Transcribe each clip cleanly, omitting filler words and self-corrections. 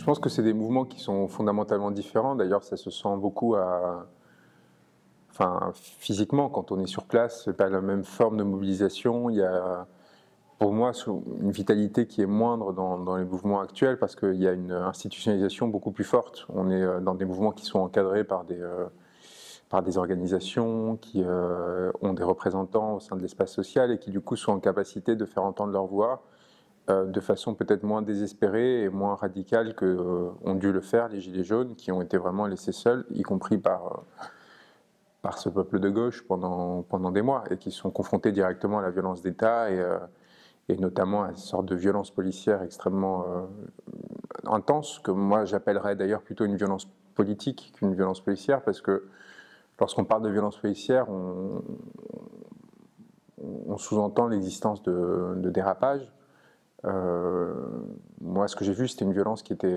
pense que c'est des mouvements qui sont fondamentalement différents. D'ailleurs, ça se sent beaucoup physiquement, quand on est sur place, ce n'est pas la même forme de mobilisation. Il y a, pour moi, une vitalité qui est moindre dans les mouvements actuels parce qu'il y a une institutionnalisation beaucoup plus forte. On est dans des mouvements qui sont encadrés par des organisations qui ont des représentants au sein de l'espace social et qui, du coup, sont en capacité de faire entendre leur voix de façon peut-être moins désespérée et moins radicale que ont dû le faire les Gilets jaunes, qui ont été vraiment laissés seuls, y compris par ce peuple de gauche pendant des mois, et qui sont confrontés directement à la violence d'État et notamment à une sorte de violence policière extrêmement intense, que moi j'appellerais d'ailleurs plutôt une violence politique qu'une violence policière, parce que lorsqu'on parle de violence policière, on sous-entend l'existence de dérapages. Moi, ce que j'ai vu, c'était une violence qui était,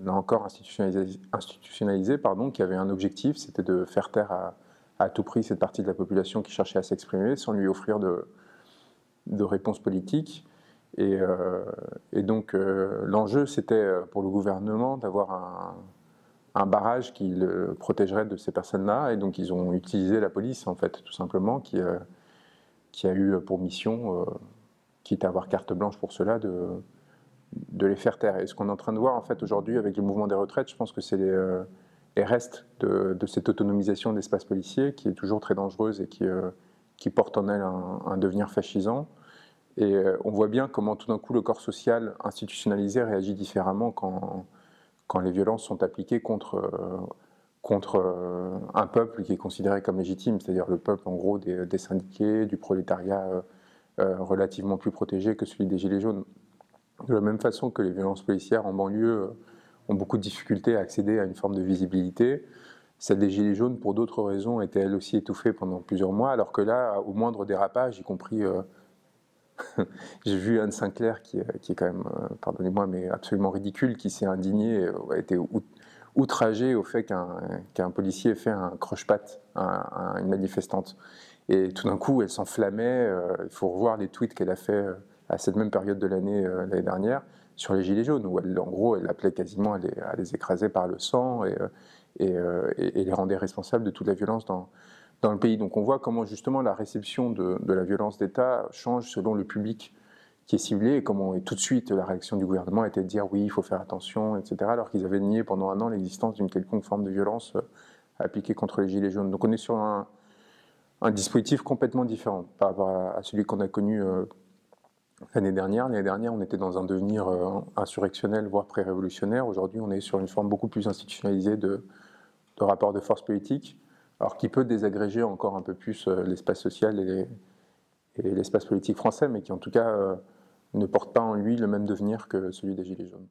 là encore, institutionnalisée, qui avait un objectif, c'était de faire taire à tout prix cette partie de la population qui cherchait à s'exprimer sans lui offrir de réponse politique. Et donc, l'enjeu, c'était pour le gouvernement d'avoir un barrage qui le protégerait de ces personnes-là. Et donc, ils ont utilisé la police, en fait, tout simplement, qui a eu pour mission, quitte à avoir carte blanche pour cela, de les faire taire. Et ce qu'on est en train de voir, en fait, aujourd'hui, avec le mouvement des retraites, je pense que c'est les restes de cette autonomisation de l'espace policier qui est toujours très dangereuse et qui porte en elle un devenir fascisant. Et on voit bien comment tout d'un coup le corps social institutionnalisé réagit différemment quand les violences sont appliquées contre un peuple qui est considéré comme légitime, c'est-à-dire le peuple en gros des syndiqués, du prolétariat relativement plus protégé que celui des Gilets jaunes. De la même façon que les violences policières en banlieue ont beaucoup de difficultés à accéder à une forme de visibilité, celle des Gilets jaunes, pour d'autres raisons, était elle aussi étouffée pendant plusieurs mois, alors que là, au moindre dérapage, y compris... j'ai vu Anne Sinclair, qui est quand même, pardonnez-moi, mais absolument ridicule, qui s'est indignée, a été outragée au fait qu'un policier ait fait un croche-patte à une manifestante. Et tout d'un coup, elle s'enflammait. Il faut revoir les tweets qu'elle a fait à cette même période de l'année dernière sur les Gilets jaunes, où en gros, elle appelait quasiment à les écraser par le sang et les rendait responsables de toute la violence dans le pays. Donc on voit comment justement la réception de la violence d'État change selon le public qui est ciblé, et comment tout de suite la réaction du gouvernement était de dire oui, il faut faire attention, etc., alors qu'ils avaient nié pendant un an l'existence d'une quelconque forme de violence appliquée contre les Gilets jaunes. Donc on est sur un dispositif complètement différent par rapport à celui qu'on a connu l'année dernière. L'année dernière, on était dans un devenir insurrectionnel, voire pré-révolutionnaire. Aujourd'hui, on est sur une forme beaucoup plus institutionnalisée de rapport de force politique, alors qui peut désagréger encore un peu plus l'espace social et l'espace politique français, mais qui en tout cas ne porte pas en lui le même devenir que celui des Gilets jaunes.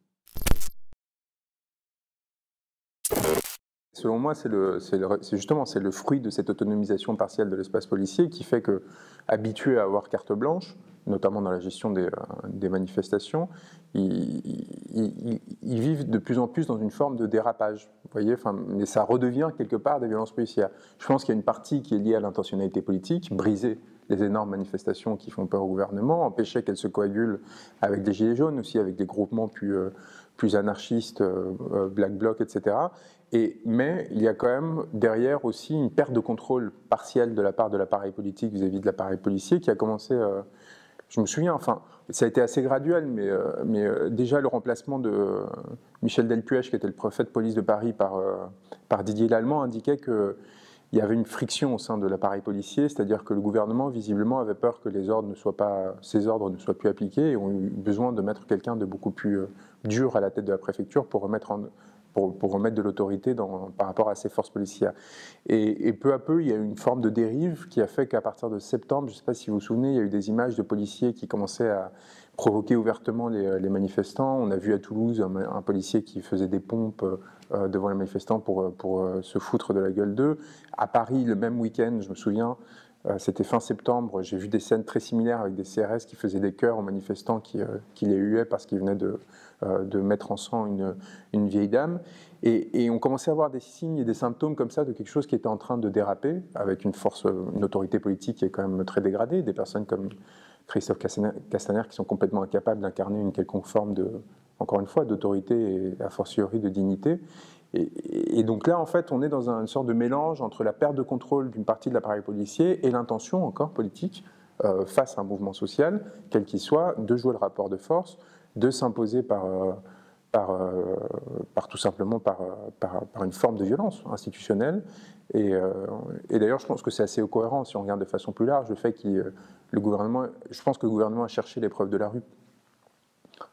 Selon moi, c'est le fruit de cette autonomisation partielle de l'espace policier qui fait que, habitués à avoir carte blanche, notamment dans la gestion des manifestations, ils vivent de plus en plus dans une forme de dérapage. Vous voyez, mais ça redevient quelque part des violences policières. Je pense qu'il y a une partie qui est liée à l'intentionnalité politique, briser les énormes manifestations qui font peur au gouvernement, empêcher qu'elles se coagulent avec des gilets jaunes, aussi avec des groupements plus anarchistes, Black Bloc, etc. Mais il y a quand même derrière aussi une perte de contrôle partielle de la part de l'appareil politique vis-à-vis de l'appareil policier qui a commencé, je me souviens, ça a été assez graduel, mais déjà le remplacement de Michel Delpuech, qui était le préfet de police de Paris, par Didier Lallement, indiquait qu'il y avait une friction au sein de l'appareil policier, c'est-à-dire que le gouvernement, visiblement, avait peur que ces ordres ne soient plus appliqués et ont eu besoin de mettre quelqu'un de beaucoup plus dur à la tête de la préfecture pour remettre de l'autorité par rapport à ces forces policières. Et peu à peu, il y a eu une forme de dérive qui a fait qu'à partir de septembre, je ne sais pas si vous vous souvenez, il y a eu des images de policiers qui commençaient à provoquer ouvertement les manifestants. On a vu à Toulouse un policier qui faisait des pompes devant les manifestants pour se foutre de la gueule d'eux. À Paris, le même week-end, je me souviens, c'était fin septembre, j'ai vu des scènes très similaires avec des CRS qui faisaient des chœurs aux manifestants qui les huaient parce qu'ils venaient de mettre en sang une vieille dame. Et on commençait à avoir des signes et des symptômes comme ça de quelque chose qui était en train de déraper, avec une autorité politique qui est quand même très dégradée, des personnes comme Christophe Castaner qui sont complètement incapables d'incarner une quelconque forme encore une fois, d'autorité et a fortiori de dignité. Et donc là, en fait, on est dans une sorte de mélange entre la perte de contrôle d'une partie de l'appareil policier et l'intention encore politique, face à un mouvement social, quel qu'il soit, de jouer le rapport de force, de s'imposer tout simplement par une forme de violence institutionnelle. Et d'ailleurs, je pense que c'est assez cohérent si on regarde de façon plus large le fait que je pense que le gouvernement a cherché l'épreuve de la rue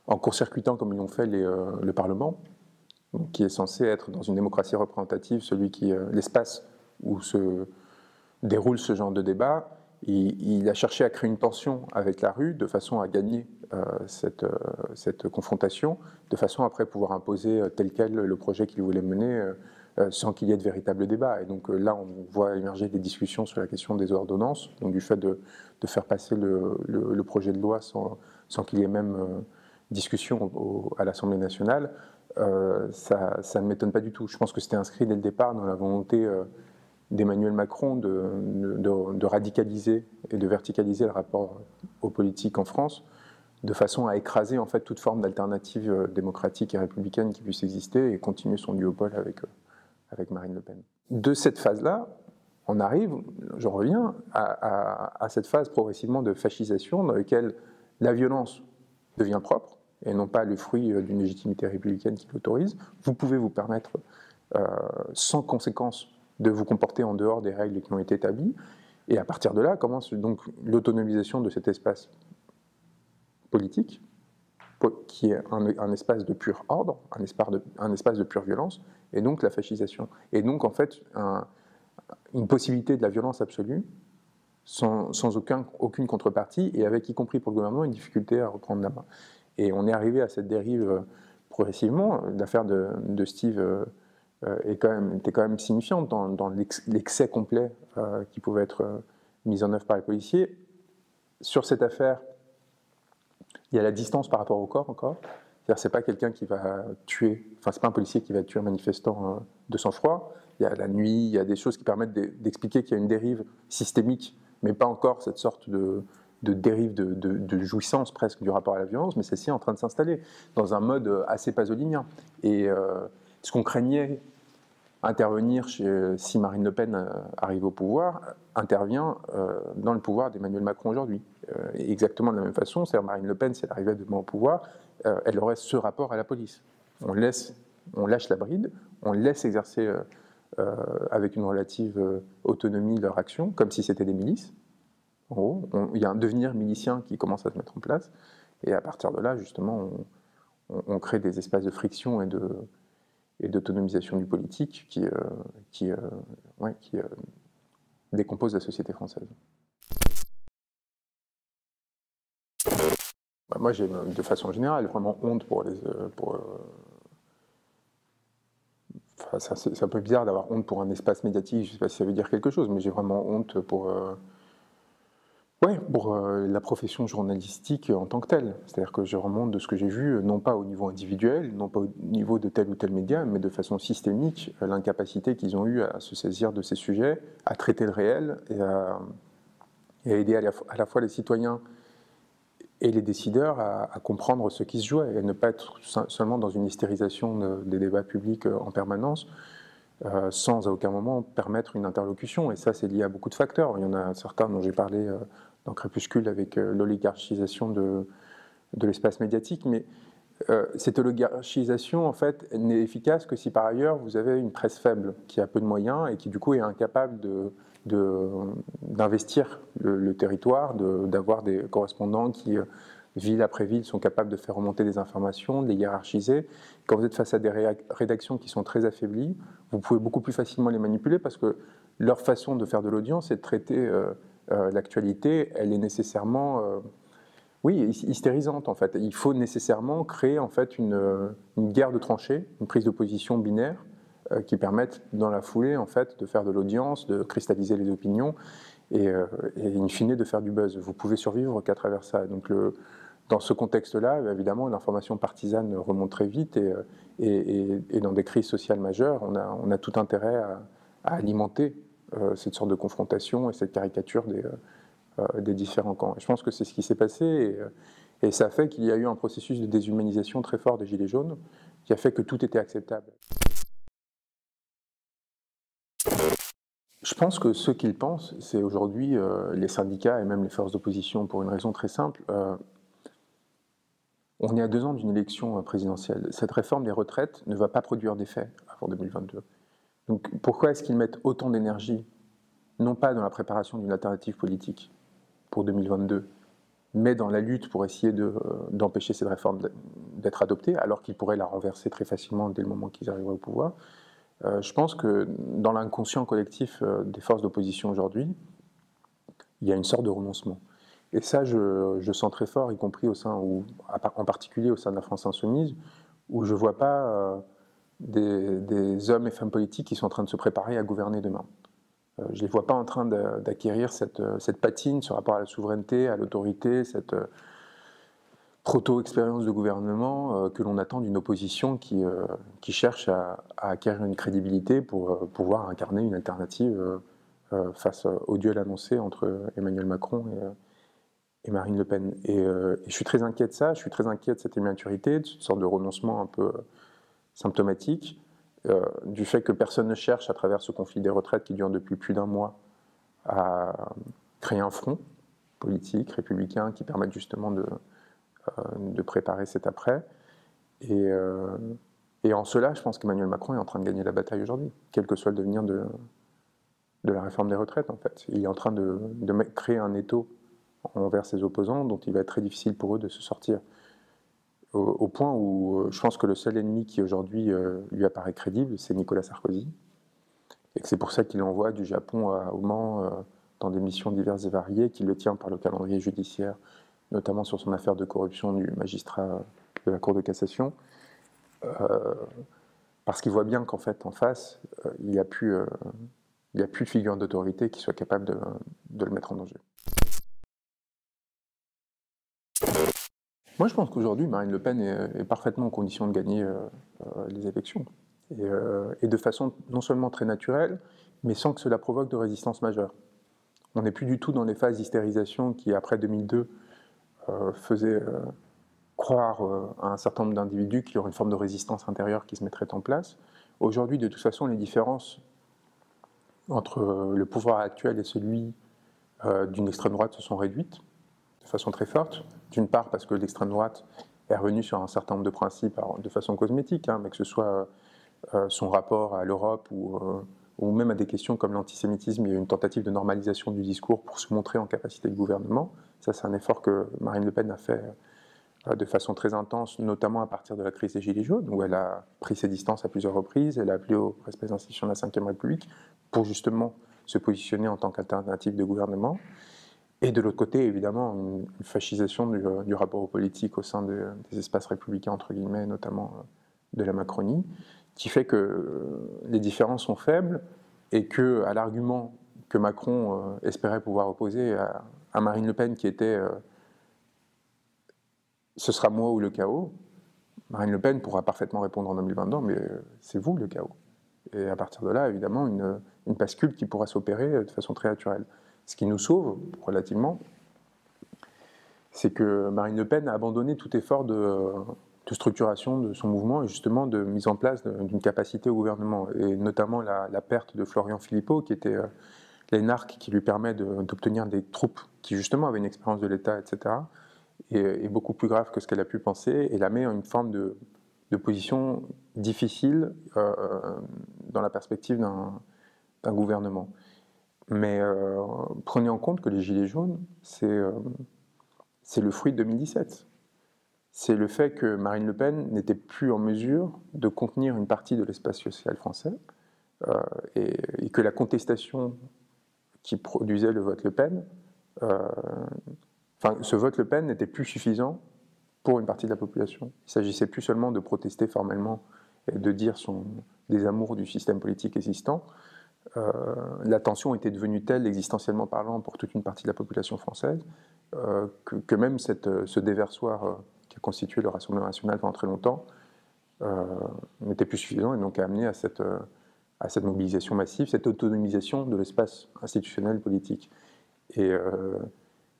en court-circuitant, comme ils l'ont fait, le Parlement, qui est censé être dans une démocratie représentative, l'espace où se déroule ce genre de débat. Il a cherché à créer une tension avec la rue de façon à gagner cette confrontation, de façon à après pouvoir imposer tel quel le projet qu'il voulait mener sans qu'il y ait de véritable débat. Et donc là, on voit émerger des discussions sur la question des ordonnances, donc du fait de faire passer le projet de loi sans qu'il y ait même discussion à l'Assemblée nationale. Ça ne m'étonne pas du tout. Je pense que c'était inscrit dès le départ dans la volonté d'Emmanuel Macron de radicaliser et de verticaliser le rapport aux politiques en France, de façon à écraser en fait toute forme d'alternative démocratique et républicaine qui puisse exister et continuer son duopole avec Marine Le Pen. De cette phase-là, on arrive, je reviens, à cette phase progressivement de fascisation dans laquelle la violence devient propre et non pas le fruit d'une légitimité républicaine qui l'autorise. Vous pouvez vous permettre, sans conséquence, de vous comporter en dehors des règles qui ont été établies. Et à partir de là, commence donc l'autonomisation de cet espace politique, qui est un espace de pur ordre, un espace de pure violence, et donc la fascisation. Et donc, en fait, une possibilité de la violence absolue, sans aucune contrepartie, et avec, y compris pour le gouvernement, une difficulté à reprendre la main. Et on est arrivé à cette dérive progressivement. L'affaire de Steve était quand même signifiante dans l'excès complet qui pouvait être mis en œuvre par les policiers. Sur cette affaire, il y a la distance par rapport au corps encore. C'est-à-dire, c'est pas quelqu'un qui va tuer, enfin, c'est pas un policier qui va tuer un manifestant de sang-froid. Il y a la nuit, il y a des choses qui permettent d'expliquer qu'il y a une dérive systémique, mais pas encore cette sorte de dérive de jouissance presque du rapport à la violence, mais celle-ci est en train de s'installer dans un mode assez pasolinien. Et ce qu'on craignait intervenir si Marine Le Pen arrive au pouvoir, intervient dans le pouvoir d'Emmanuel Macron aujourd'hui. Exactement de la même façon, c'est-à-dire Marine Le Pen, si elle arrivait demain au pouvoir, elle aurait ce rapport à la police. On lâche la bride, on laisse exercer avec une relative autonomie leur action, comme si c'était des milices. En gros, il y a un devenir milicien qui commence à se mettre en place, et à partir de là, justement, on crée des espaces de friction et d'autonomisation du politique qui décompose la société française. Moi, j'ai de façon générale vraiment honte c'est un peu bizarre d'avoir honte pour un espace médiatique, je ne sais pas si ça veut dire quelque chose, mais j'ai vraiment honte pour la profession journalistique en tant que telle. C'est-à-dire que je remonte de ce que j'ai vu, non pas au niveau individuel, non pas au niveau de tel ou tel média, mais de façon systémique, l'incapacité qu'ils ont eue à se saisir de ces sujets, à traiter le réel et à aider à la fois les citoyens et les décideurs à comprendre ce qui se jouait et ne pas être seulement dans une hystérisation des débats publics en permanence, sans à aucun moment permettre une interlocution. Et ça, c'est lié à beaucoup de facteurs. Il y en a certains dont j'ai parlé dans Crépuscule avec l'oligarchisation de l'espace médiatique, mais cette oligarchisation, en fait, n'est efficace que si par ailleurs vous avez une presse faible qui a peu de moyens et qui du coup est incapable d'investir le territoire, d'avoir des correspondants qui, ville après ville, sont capables de faire remonter des informations, de les hiérarchiser. Quand vous êtes face à des rédactions qui sont très affaiblies, vous pouvez beaucoup plus facilement les manipuler parce que leur façon de faire de l'audience et de traiter l'actualité, elle est nécessairement hystérisante en fait. Il faut nécessairement créer en fait une guerre de tranchées, une prise de position binaire qui permettent dans la foulée en fait de faire de l'audience, de cristalliser les opinions et in fine de faire du buzz. Vous pouvez survivre qu'à travers ça. Donc dans ce contexte-là, évidemment, l'information partisane remonte très vite et dans des crises sociales majeures, on a tout intérêt à alimenter cette sorte de confrontation et cette caricature des différents camps. Et je pense que c'est ce qui s'est passé Et ça fait qu'il y a eu un processus de déshumanisation très fort des Gilets jaunes, qui a fait que tout était acceptable. Je pense que ce qu'ils pensent, c'est aujourd'hui les syndicats et même les forces d'opposition, pour une raison très simple. On est à 2 ans d'une élection présidentielle. Cette réforme des retraites ne va pas produire d'effet avant 2022. Donc pourquoi est-ce qu'ils mettent autant d'énergie, non pas dans la préparation d'une alternative politique pour 2022, mais dans la lutte pour essayer d'empêcher cette réforme d'être adoptée, alors qu'ils pourraient la renverser très facilement dès le moment qu'ils arriveraient au pouvoir? Je pense que dans l'inconscient collectif des forces d'opposition aujourd'hui, il y a une sorte de renoncement. Et ça, je sens très fort, y compris en particulier au sein de la France Insoumise, où je ne vois pas des hommes et femmes politiques qui sont en train de se préparer à gouverner demain. Je ne les vois pas en train d'acquérir cette patine, ce rapport à la souveraineté, à l'autorité, cette proto-expérience de gouvernement que l'on attend d'une opposition qui cherche à acquérir une crédibilité pour pouvoir incarner une alternative face au duel annoncé entre Emmanuel Macron et Marine Le Pen. Et je suis très inquiet de ça, je suis très inquiet de cette immaturité, de cette sorte de renoncement un peu symptomatique, du fait que personne ne cherche, à travers ce conflit des retraites qui dure depuis plus d'1 mois, à créer un front politique, républicain, qui permette justement de préparer cet après. Et en cela, je pense qu'Emmanuel Macron est en train de gagner la bataille aujourd'hui, quel que soit le devenir de la réforme des retraites, en fait. Il est en train de créer un étau envers ses opposants dont il va être très difficile pour eux de se sortir. Au point où je pense que le seul ennemi qui aujourd'hui lui apparaît crédible, c'est Nicolas Sarkozy. Et que c'est pour ça qu'il l'envoie du Japon au Mans dans des missions diverses et variées, qu'il le tient par le calendrier judiciaire, notamment sur son affaire de corruption du magistrat de la Cour de cassation, parce qu'il voit bien qu'en fait, en face, il n'y a plus de figure d'autorité qui soit capable de le mettre en danger. Moi, je pense qu'aujourd'hui, Marine Le Pen est parfaitement en condition de gagner les élections. Et de façon non seulement très naturelle, mais sans que cela provoque de résistance majeure. On n'est plus du tout dans les phases d'hystérisation qui, après 2002, faisaient croire à un certain nombre d'individus qu'il y aurait une forme de résistance intérieure qui se mettrait en place. Aujourd'hui, de toute façon, les différences entre le pouvoir actuel et celui d'une extrême droite se sont réduites de façon très forte. D'une part parce que l'extrême droite est revenue sur un certain nombre de principes, alors de façon cosmétique, mais que ce soit son rapport à l'Europe ou même à des questions comme l'antisémitisme. Il y a une tentative de normalisation du discours pour se montrer en capacité de gouvernement. Ça, c'est un effort que Marine Le Pen a fait de façon très intense, notamment à partir de la crise des Gilets jaunes, où elle a pris ses distances à plusieurs reprises, elle a appelé au respect des institutions de la Ve République pour justement se positionner en tant qu'alternative de gouvernement. Et de l'autre côté, évidemment, une fascisation du rapport aux politiques au sein des espaces républicains, entre guillemets, notamment de la Macronie, qui fait que les différences sont faibles et qu'à l'argument que Macron espérait pouvoir opposer à Marine Le Pen, qui était « ce sera moi ou le chaos », Marine Le Pen pourra parfaitement répondre en 2022 « mais c'est vous le chaos ». Et à partir de là, évidemment, une bascule qui pourra s'opérer de façon très naturelle. Ce qui nous sauve, relativement, c'est que Marine Le Pen a abandonné tout effort de structuration de son mouvement et justement de mise en place d'une capacité au gouvernement, et notamment la perte de Florian Philippot, qui était l'énarque qui lui permet d'obtenir des troupes qui justement avaient une expérience de l'État, etc., est beaucoup plus grave que ce qu'elle a pu penser, et la met en une forme de position difficile dans la perspective d'un gouvernement. Mais prenez en compte que les Gilets jaunes, c'est le fruit de 2017. C'est le fait que Marine Le Pen n'était plus en mesure de contenir une partie de l'espace social français et que la contestation qui produisait le vote Le Pen, ce vote Le Pen n'était plus suffisant pour une partie de la population. Il ne s'agissait plus seulement de protester formellement et de dire son désamour du système politique existant. La tension était devenue telle, existentiellement parlant, pour toute une partie de la population française, que même ce déversoir qui a constitué le Rassemblement national pendant très longtemps n'était plus suffisant, et donc a amené à cette mobilisation massive, cette autonomisation de l'espace institutionnel politique. Et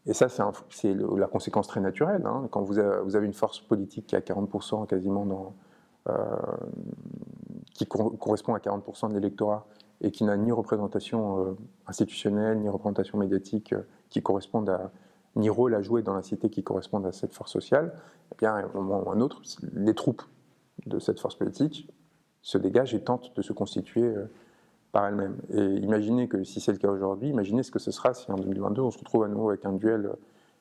Et ça, c'est la conséquence très naturelle. Hein. Quand vous avez une force politique qui a 40% quasiment qui correspond à 40% de l'électorat et qui n'a ni représentation institutionnelle, ni représentation médiatique qui correspondent ni rôle à jouer dans la cité qui correspondent à cette force sociale, eh bien, à un moment ou à un autre, les troupes de cette force politique se dégagent et tentent de se constituer par elles-mêmes. Et imaginez que si c'est le cas aujourd'hui, imaginez ce que ce sera si en 2022 on se retrouve à nouveau avec un duel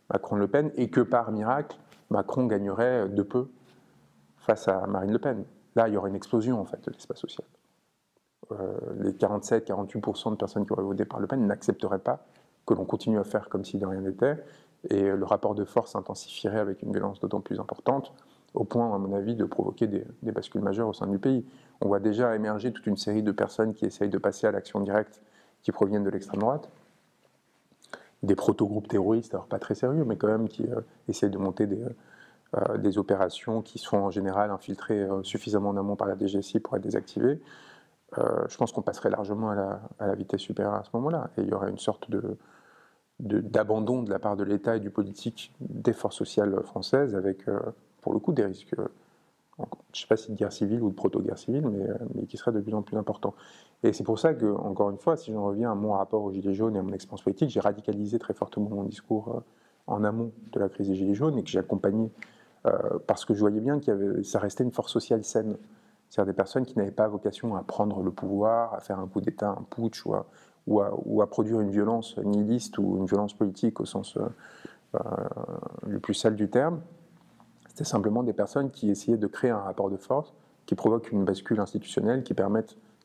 Macron-Le Pen et que par miracle, Macron gagnerait de peu face à Marine Le Pen. Là, il y aurait une explosion en fait de l'espace social. Les 47-48% de personnes qui auraient voté par Le Pen n'accepteraient pas que l'on continue à faire comme si de rien n'était, et le rapport de force s'intensifierait avec une violence d'autant plus importante, au point, à mon avis, de provoquer des bascules majeures au sein du pays. On voit déjà émerger toute une série de personnes qui essayent de passer à l'action directe, qui proviennent de l'extrême droite, des proto-groupes terroristes, alors pas très sérieux, mais quand même qui essayent de monter des opérations qui sont en général infiltrées suffisamment en amont par la DGSI pour être désactivées. Je pense qu'on passerait largement à la vitesse supérieure à ce moment-là, et il y aurait une sorte d'abandon de la part de l'État et du politique des forces sociales françaises, avec pour le coup des risques, je ne sais pas si de guerre civile ou de proto-guerre civile, mais qui seraient de plus en plus importants. Et c'est pour ça que, encore une fois, si j'en reviens à mon rapport aux Gilets jaunes et à mon expérience politique, j'ai radicalisé très fortement mon discours en amont de la crise des Gilets jaunes et que j'ai accompagné parce que je voyais bien ça restait une force sociale saine. C'est-à-dire des personnes qui n'avaient pas vocation à prendre le pouvoir, à faire un coup d'État, un putsch, ou à produire une violence nihiliste ou une violence politique au sens le plus sale du terme. C'était simplement des personnes qui essayaient de créer un rapport de force qui provoque une bascule institutionnelle qui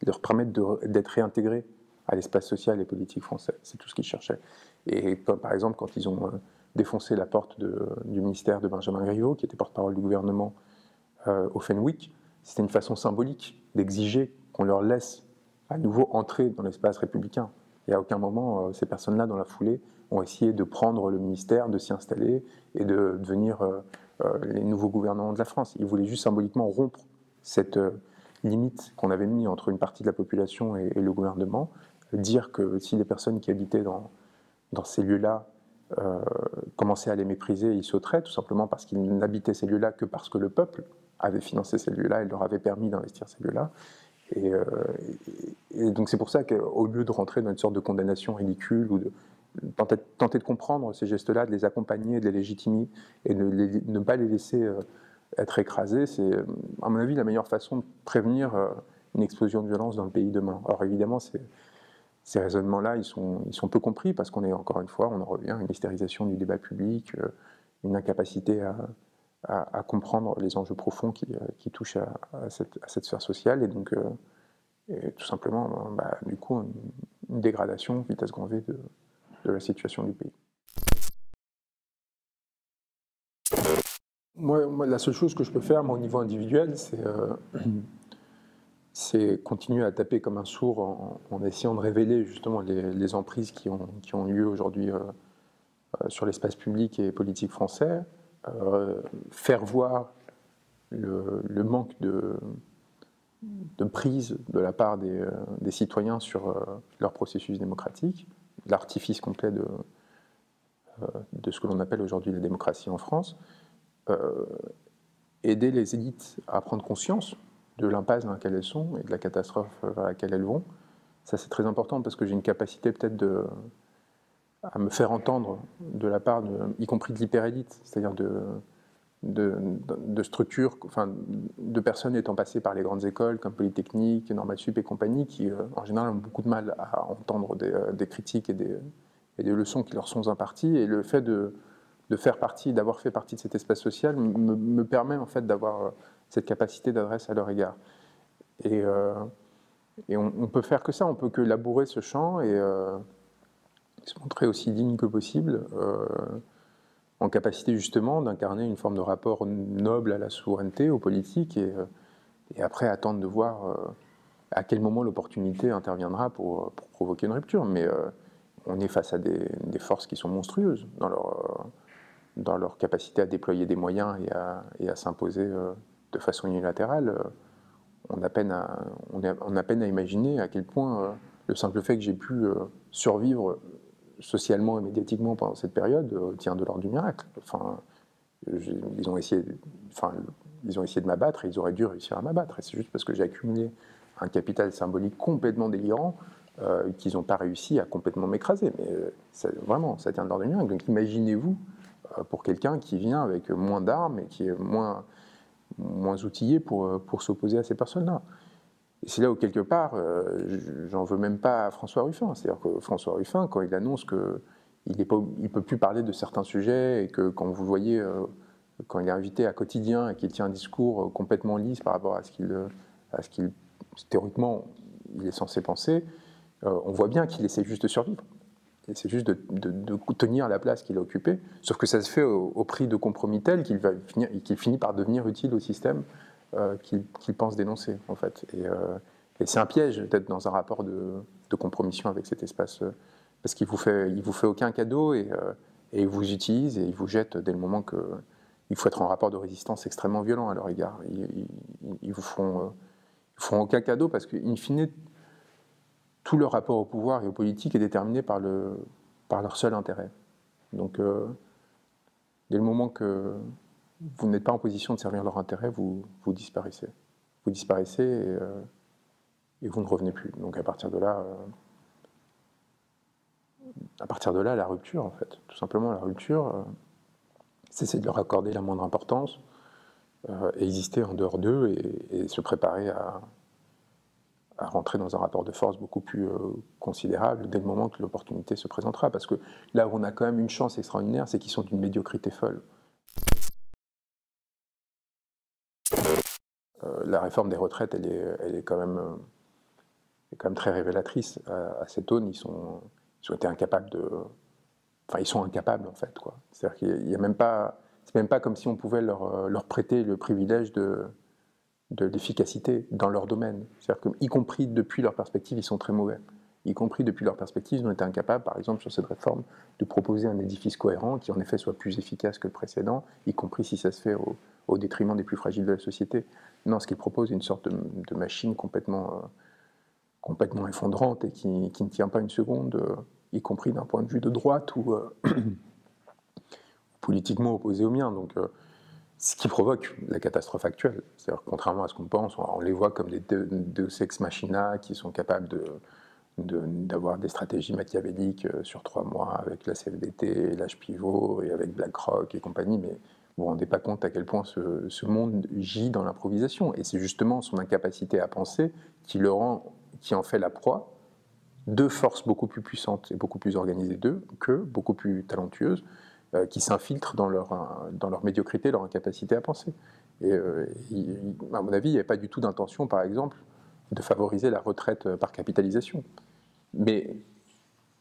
leur permettent d'être réintégrés à l'espace social et politique français. C'est tout ce qu'ils cherchaient. Et par exemple, quand ils ont défoncé la porte du ministère de Benjamin Griveaux, qui était porte-parole du gouvernement au Fenwick, c'était une façon symbolique d'exiger qu'on leur laisse à nouveau entrer dans l'espace républicain. Et à aucun moment, ces personnes-là, dans la foulée, ont essayé de prendre le ministère, de s'y installer et de devenir les nouveaux gouvernants de la France. Ils voulaient juste symboliquement rompre cette limite qu'on avait mise entre une partie de la population et le gouvernement, dire que si les personnes qui habitaient dans ces lieux-là commençaient à les mépriser, ils sauteraient, tout simplement parce qu'ils n'habitaient ces lieux-là que parce que le peuple avait financé ces lieux-là et leur avait permis d'investir ces lieux-là. Et donc c'est pour ça qu'au lieu de rentrer dans une sorte de condamnation ridicule ou de tenter de comprendre ces gestes-là, de les accompagner, de les légitimer et ne pas les laisser être écrasés, c'est à mon avis la meilleure façon de prévenir une explosion de violence dans le pays demain. Alors évidemment, ces raisonnements-là, ils sont peu compris parce qu'on est, encore une fois, on en revient à une hystérisation du débat public, une incapacité à comprendre les enjeux profonds qui touchent à cette sphère sociale, et donc et tout simplement, du coup, une dégradation vitesse grand V de la situation du pays. Moi, la seule chose que je peux faire, moi, au niveau individuel, c'est continuer à taper comme un sourd en essayant de révéler justement les emprises qui ont lieu aujourd'hui sur l'espace public et politique français, faire voir le manque de prise de la part des citoyens sur leur processus démocratique, l'artifice complet de ce que l'on appelle aujourd'hui la démocratie en France, aider les élites à prendre conscience de l'impasse dans laquelle elles sont et de la catastrophe vers laquelle elles vont. Ça, c'est très important parce que j'ai une capacité peut-être à me faire entendre de la part, y compris de l'hyperélite, c'est-à-dire de structures, enfin, de personnes étant passées par les grandes écoles comme Polytechnique, Normal Sup et compagnie, qui en général ont beaucoup de mal à entendre des critiques et des leçons qui leur sont imparties. Et le fait d'avoir fait partie de cet espace social me permet en fait d'avoir cette capacité d'adresse à leur égard. Et on peut faire que ça, on peut que labourer ce champ et se montrer aussi digne que possible, en capacité justement d'incarner une forme de rapport noble à la souveraineté, aux politiques, et après attendre de voir à quel moment l'opportunité interviendra pour provoquer une rupture. Mais on est face à des forces qui sont monstrueuses dans leur capacité à déployer des moyens et à s'imposer de façon unilatérale. On a peine à imaginer à quel point le simple fait que j'ai pu survivre socialement et médiatiquement pendant cette période tient de l'ordre du miracle. Enfin, ils ont essayé de m'abattre et ils auraient dû réussir à m'abattre. Et c'est juste parce que j'ai accumulé un capital symbolique complètement délirant qu'ils n'ont pas réussi à complètement m'écraser. Mais vraiment, ça tient de l'ordre du miracle. Donc imaginez-vous, pour quelqu'un qui vient avec moins d'armes et qui est moins outillé pour s'opposer à ces personnes-là. Et c'est là où, quelque part, j'en veux même pas à François Ruffin. C'est-à-dire que François Ruffin, quand il annonce qu'il ne peut plus parler de certains sujets et que quand vous le voyez, quand il est invité à Quotidien et qu'il tient un discours complètement lisse par rapport à ce qu'il théoriquement, il est censé penser, on voit bien qu'il essaie juste de survivre. C'est juste de tenir la place qu'il a occupée, sauf que ça se fait au prix de compromis tels qu'il finit par devenir utile au système qu'il pense dénoncer, en fait. Et c'est un piège d'être dans un rapport de compromission avec cet espace, parce qu'il vous fait aucun cadeau et il vous utilise et il vous jette dès le moment qu'il faut être en rapport de résistance extrêmement violent à leur égard. Ils vous feront aucun cadeau parce qu'in fine, tout leur rapport au pouvoir et aux politiques est déterminé par leur seul intérêt. Donc, dès le moment que vous n'êtes pas en position de servir leur intérêt, vous disparaissez. Vous disparaissez et vous ne revenez plus. Donc, à partir de là, la rupture, en fait. Tout simplement, la rupture, c'est de leur accorder la moindre importance, exister en dehors d'eux et se préparer à rentrer dans un rapport de force beaucoup plus considérable dès le moment que l'opportunité se présentera. Parce que là où on a quand même une chance extraordinaire, c'est qu'ils sont d'une médiocrité folle. La réforme des retraites, elle est quand même très révélatrice. À cette aune, ils ont été incapables de... Enfin, ils sont incapables, en fait, quoi. C'est-à-dire qu'il y a même pas... C'est même pas comme si on pouvait leur prêter le privilège de l'efficacité dans leur domaine. C'est-à-dire que, y compris depuis leur perspective, ils sont très mauvais. Y compris depuis leur perspective, ils ont été incapables, par exemple, sur cette réforme, de proposer un édifice cohérent qui, en effet, soit plus efficace que le précédent, y compris si ça se fait au détriment des plus fragiles de la société. Non, ce qu'ils proposent est une sorte de machine complètement effondrante et qui ne tient pas une seconde, y compris d'un point de vue de droite ou politiquement opposé au mien. Donc, ce qui provoque la catastrophe actuelle. C'est-à-dire, contrairement à ce qu'on pense, on les voit comme des deux sex machina qui sont capables d'avoir des stratégies machiavéliques sur 3 mois avec la CFDT, l'âge pivot et avec BlackRock et compagnie, mais vous ne vous rendez pas compte à quel point ce monde gît dans l'improvisation. Et c'est justement son incapacité à penser qui en fait la proie de forces beaucoup plus puissantes et beaucoup plus organisées beaucoup plus talentueuses, qui s'infiltrent dans leur médiocrité, leur incapacité à penser. Et à mon avis, il n'y avait pas du tout d'intention, par exemple, de favoriser la retraite par capitalisation. Mais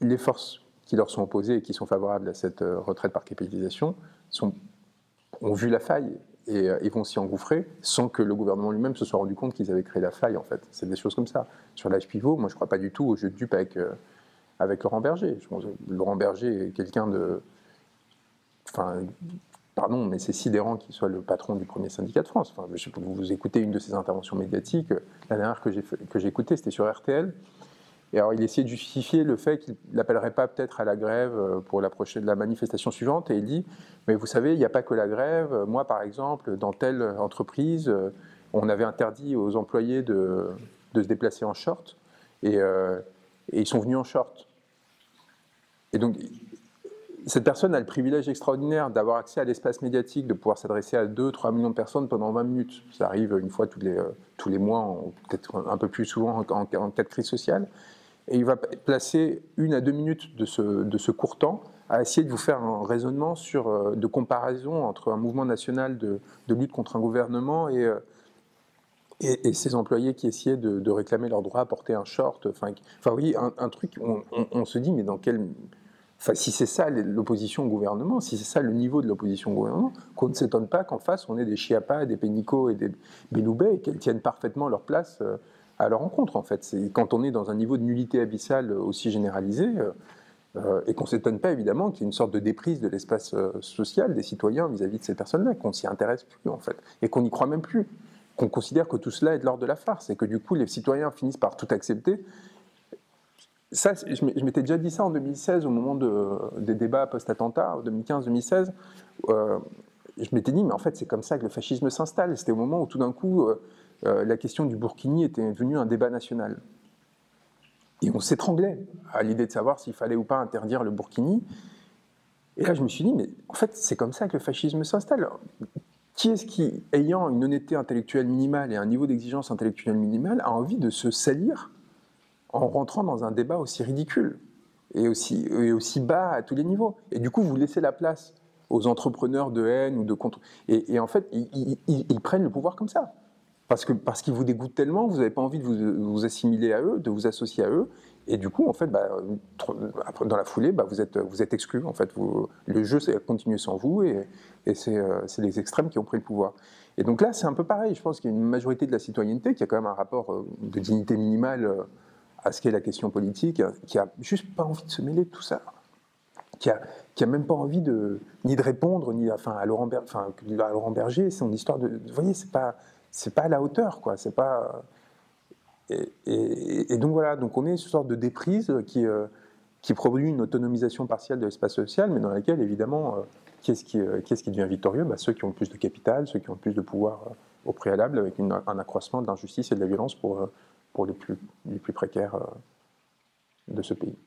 les forces qui leur sont opposées et qui sont favorables à cette retraite par capitalisation ont vu la faille et vont s'y engouffrer sans que le gouvernement lui-même se soit rendu compte qu'ils avaient créé la faille, en fait. C'est des choses comme ça. Sur l'âge pivot, moi, je ne crois pas du tout au jeu de dupe avec Laurent Berger. Je pense que Laurent Berger est quelqu'un de... Enfin, pardon, mais c'est sidérant qu'il soit le patron du premier syndicat de France. Enfin, vous écoutez une de ses interventions médiatiques, la dernière que j'ai écoutée, c'était sur RTL. Et alors, il essayait de justifier le fait qu'il n'appellerait pas peut-être à la grève pour la manifestation suivante. Et il dit, mais vous savez, il n'y a pas que la grève. Moi, par exemple, dans telle entreprise, on avait interdit aux employés de se déplacer en short. Et ils sont venus en short. Et donc, cette personne a le privilège extraordinaire d'avoir accès à l'espace médiatique, de pouvoir s'adresser à 2-3 millions de personnes pendant 20 minutes. Ça arrive une fois tous les mois, peut-être un peu plus souvent en cas de crise sociale. Et il va placer 1 à 2 minutes de ce court temps à essayer de vous faire un raisonnement de comparaison entre un mouvement national de lutte contre un gouvernement et ses employés qui essayaient de réclamer leur droit à porter un short. Enfin oui, un truc, on se dit, mais dans quel... Enfin, si c'est ça l'opposition au gouvernement, si c'est ça le niveau de l'opposition au gouvernement, qu'on ne s'étonne pas qu'en face on ait des Chiappa, des Pénicaud et des Belloubet et qu'elles tiennent parfaitement leur place à leur rencontre, en fait. C'est quand on est dans un niveau de nullité abyssale aussi généralisé et qu'on ne s'étonne pas évidemment qu'il y ait une sorte de déprise de l'espace social des citoyens vis-à-vis de ces personnes-là, qu'on s'y intéresse plus, en fait, et qu'on n'y croit même plus, qu'on considère que tout cela est de l'ordre de la farce et que du coup les citoyens finissent par tout accepter Ça, je m'étais déjà dit ça en 2016 au moment des débats post-attentat, 2015-2016. Je m'étais dit, mais en fait, c'est comme ça que le fascisme s'installe. C'était au moment où tout d'un coup, la question du burkini était devenue un débat national. Et on s'étranglait à l'idée de savoir s'il fallait ou pas interdire le burkini. Et là, je me suis dit, mais en fait, c'est comme ça que le fascisme s'installe. Qui est-ce qui, ayant une honnêteté intellectuelle minimale et un niveau d'exigence intellectuelle minimale, a envie de se salir en rentrant dans un débat aussi ridicule et aussi bas à tous les niveaux? Et du coup, vous laissez la place aux entrepreneurs de haine ou de contre. Et en fait, ils prennent le pouvoir comme ça. Parce qu'ils vous dégoûtent tellement, vous n'avez pas envie de vous assimiler à eux, de vous associer à eux. Et du coup, en fait, dans la foulée, vous êtes exclus. En fait, le jeu continue sans vous, et c'est les extrêmes qui ont pris le pouvoir. Et donc là, c'est un peu pareil. Je pense qu'il y a une majorité de la citoyenneté qui a quand même un rapport de dignité minimale à ce qu'est la question politique, qui a juste pas envie de se mêler de tout ça, qui a même pas envie ni de répondre, ni à Laurent Berger, son histoire de, vous voyez, c'est pas à la hauteur, quoi. C'est pas. Et donc voilà, donc on est sur une sorte de déprise qui produit une autonomisation partielle de l'espace social, mais dans laquelle évidemment, qui est-ce qui devient victorieux? Ceux qui ont le plus de capital, ceux qui ont le plus de pouvoir au préalable, avec un accroissement de l'injustice et de la violence pour les plus précaires de ce pays.